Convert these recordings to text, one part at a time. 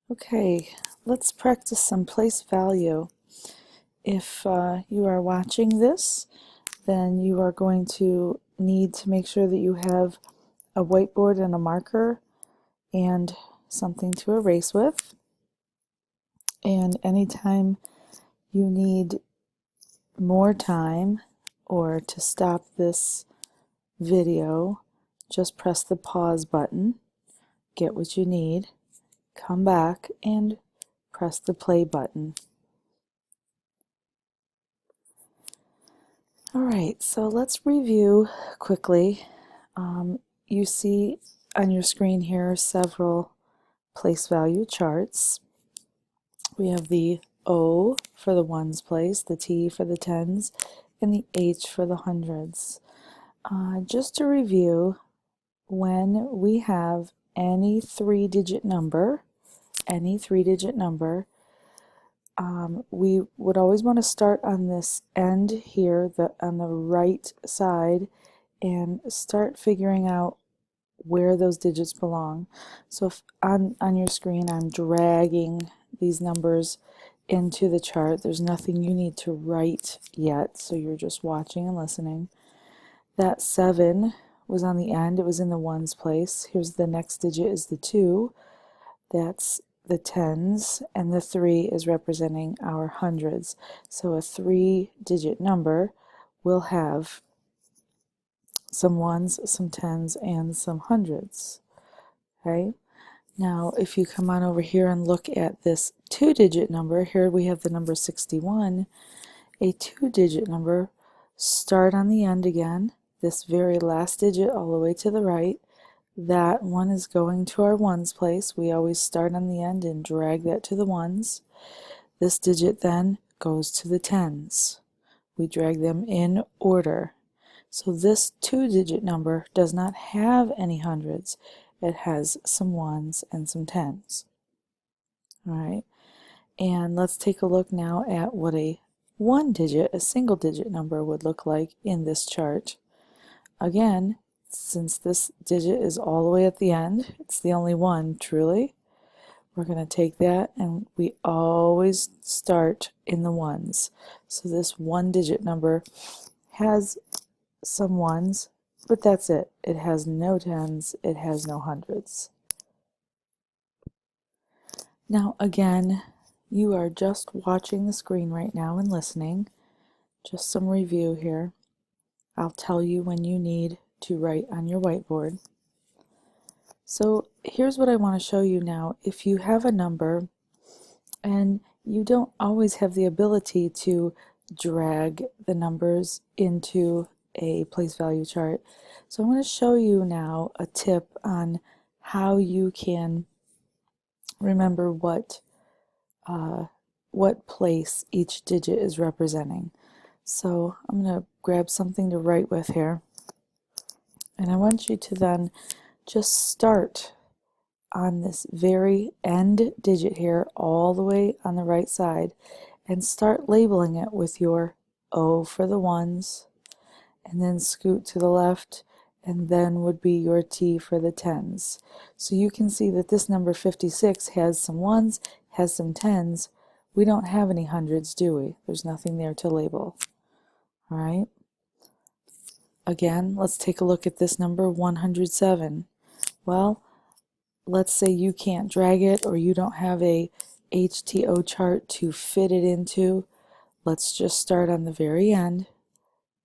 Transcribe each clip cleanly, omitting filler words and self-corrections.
Okay, let's practice some place value. If you are watching this, then you are going to need to make sure that you have a whiteboard and a marker and something to erase with. And anytime you need more time or to stop this video, just press the pause button, get what you need, come back and press the play button. All right, so let's review quickly. You see on your screen here several place value charts. We have the O for the ones place, the T for the tens, and the H for the hundreds. Just to review, when we have any three-digit number, we would always want to start on this end here, on the right side, and start figuring out where those digits belong. So if on your screen I'm dragging these numbers into the chart, there's nothing you need to write yet, so you're just watching and listening. That 7 was on the end, it was in the ones place. Here's the next digit is the 2, that's the tens, and the 3 is representing our hundreds. So a three-digit number will have some ones, some tens, and some hundreds. Okay? Now, if you come on over here and look at this two-digit number, here we have the number 61. A two-digit number, start on the end again, this very last digit all the way to the right. That one is going to our ones place. We always start on the end and drag that to the ones. This digit then goes to the tens. We drag them in order. So this two-digit number does not have any hundreds. It has some ones and some tens. All right, and let's take a look now at what a single-digit number would look like in this chart. Again, since this digit is all the way at the end, it's the only one truly, we're going to take that and we always start in the ones. So this one-digit number has some ones, but that's it. It has no tens, it has no hundreds. Now again, you are just watching the screen right now and listening. Just some review here. I'll tell you when you need to write on your whiteboard. So here's what I want to show you now. If you have a number and you don't always have the ability to drag the numbers into a place value chart, so I'm going to show you now a tip on how you can remember what place each digit is representing. So I'm going to grab something to write with here, and I want you to then just start on this very end digit here all the way on the right side and start labeling it with your O for the ones, and then scoot to the left, and then would be your T for the tens. So you can see that this number 56 has some ones, has some tens. We don't have any hundreds, do we? There's nothing there to label. All right. Again, let's take a look at this number 107. Well, let's say you can't drag it or you don't have a HTO chart to fit it into. Let's just start on the very end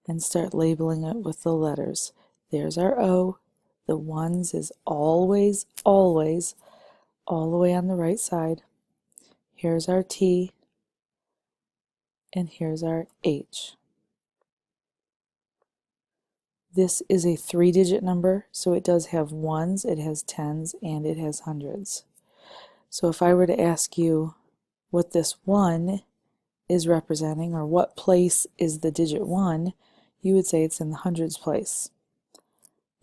and start labeling it with the letters. There's our O. The ones is always, always all the way on the right side. Here's our T, and here's our H. This is a three-digit number, so it does have ones, it has tens, and it has hundreds. So if I were to ask you what this 1 is representing, or what place is the digit 1, you would say it's in the hundreds place.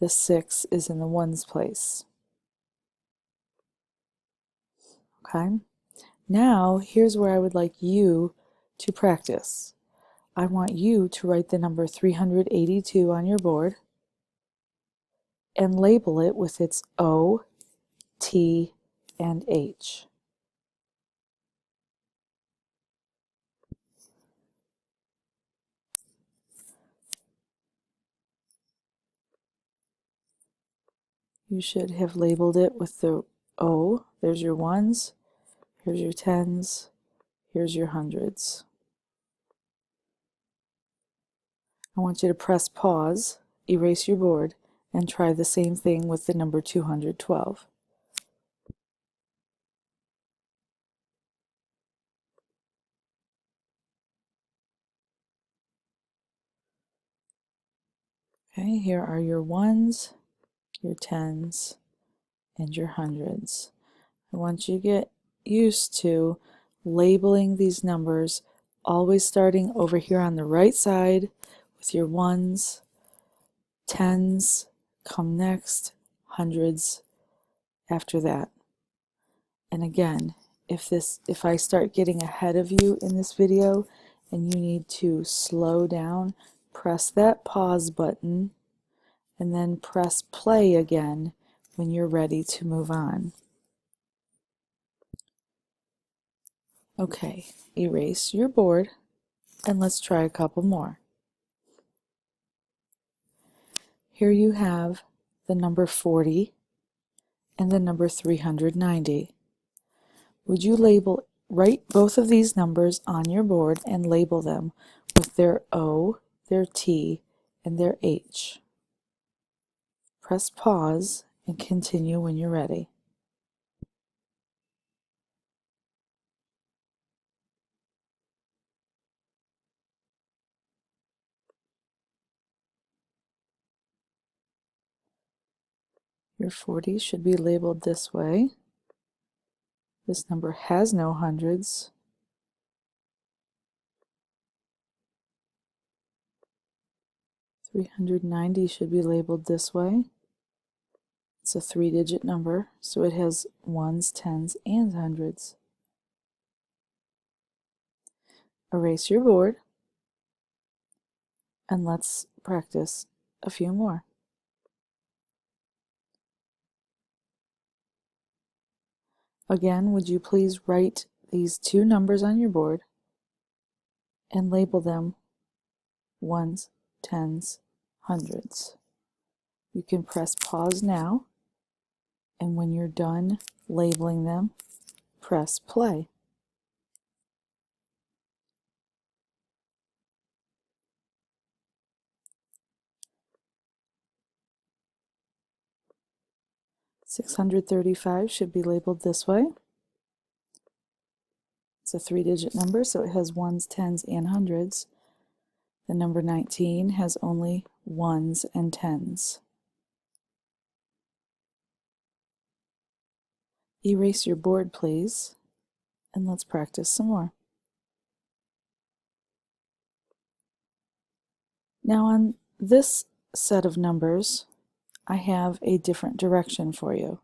The 6 is in the ones place. Okay? Now, here's where I would like you to practice. I want you to write the number 382 on your board and label it with its O, T, and H. You should have labeled it with the O. There's your ones, here's your tens, here's your hundreds. I want you to press pause, erase your board, and try the same thing with the number 212. Okay, here are your ones, your tens, and your hundreds. I want you to get used to labeling these numbers, always starting over here on the right side with your ones, tens come next, hundreds after that. And again, if I start getting ahead of you in this video and you need to slow down, press that pause button and then press play again when you're ready to move on. Okay, erase your board and let's try a couple more. Here you have the number 40 and the number 390. Would you write both of these numbers on your board and label them with their O, their T, and their H. Press pause and continue when you're ready. Your 40 should be labeled this way. This number has no hundreds. $390 should be labeled this way. It's a 3-digit number, so it has ones, tens, and hundreds. Erase your board, and let's practice a few more. Again, would you please write these two numbers on your board and label them ones, tens, hundreds. You can press pause now, and when you're done labeling them, press play. $635 should be labeled this way. It's a 3-digit number, so it has ones, tens, and hundreds. The number 19 has only ones and tens. Erase your board, please, and let's practice some more. Now on this set of numbers, I have a different direction for you.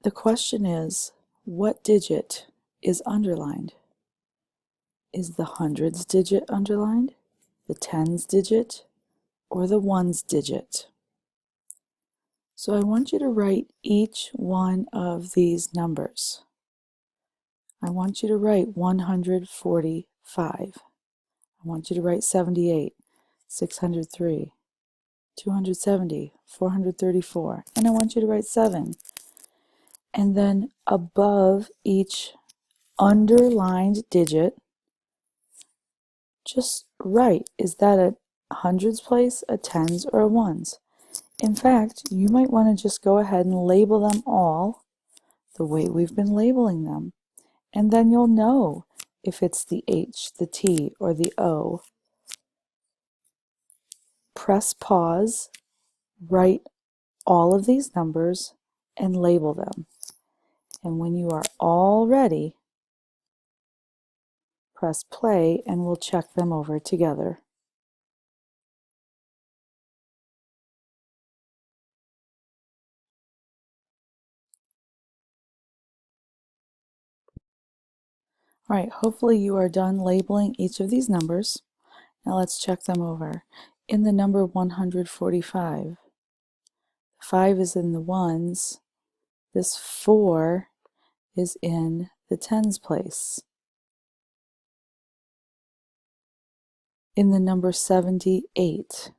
The question is, what digit is underlined? Is the hundreds digit underlined, the tens digit, or the ones digit? So I want you to write each one of these numbers. I want you to write 145. I want you to write 78, 603, 270, 434, and I want you to write 7. And then above each underlined digit, just write, is that a hundreds place, a tens, or a ones? In fact, you might want to just go ahead and label them all the way we've been labeling them. And then you'll know if it's the H, the T, or the O. Press pause, write all of these numbers, and label them. And when you are all ready, press play and we'll check them over together. All right, hopefully you are done labeling each of these numbers. Now let's check them over. In the number 145, 5 is in the ones. This 4 is in the tens place. In the number 78,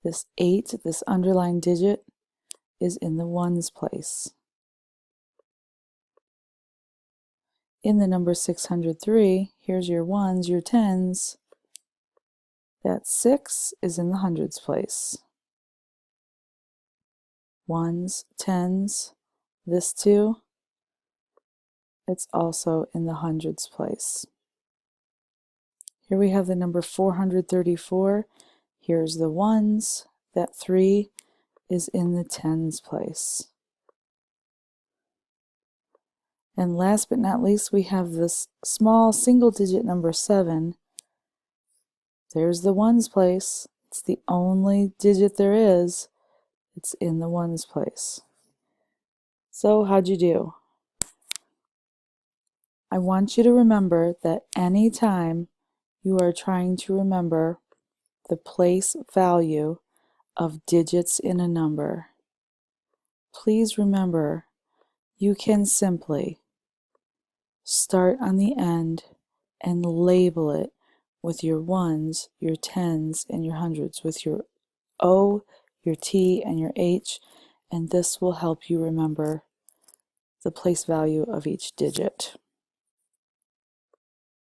This 8, this underlined digit, is in the ones place. In the number 603, here's your ones, your tens. That 6 is in the hundreds place. Ones, tens, this 2, it's also in the hundreds place. Here we have the number 434. Here's the ones. That 3 is in the tens place. And last but not least, we have this small single digit number 7. There's the ones place. It's the only digit there is. It's in the ones place. So how'd you do? I want you to remember that anytime you are trying to remember the place value of digits in a number, please remember you can simply start on the end and label it with your ones, your tens, and your hundreds, with your O, your T, and your H, and this will help you remember the place value of each digit.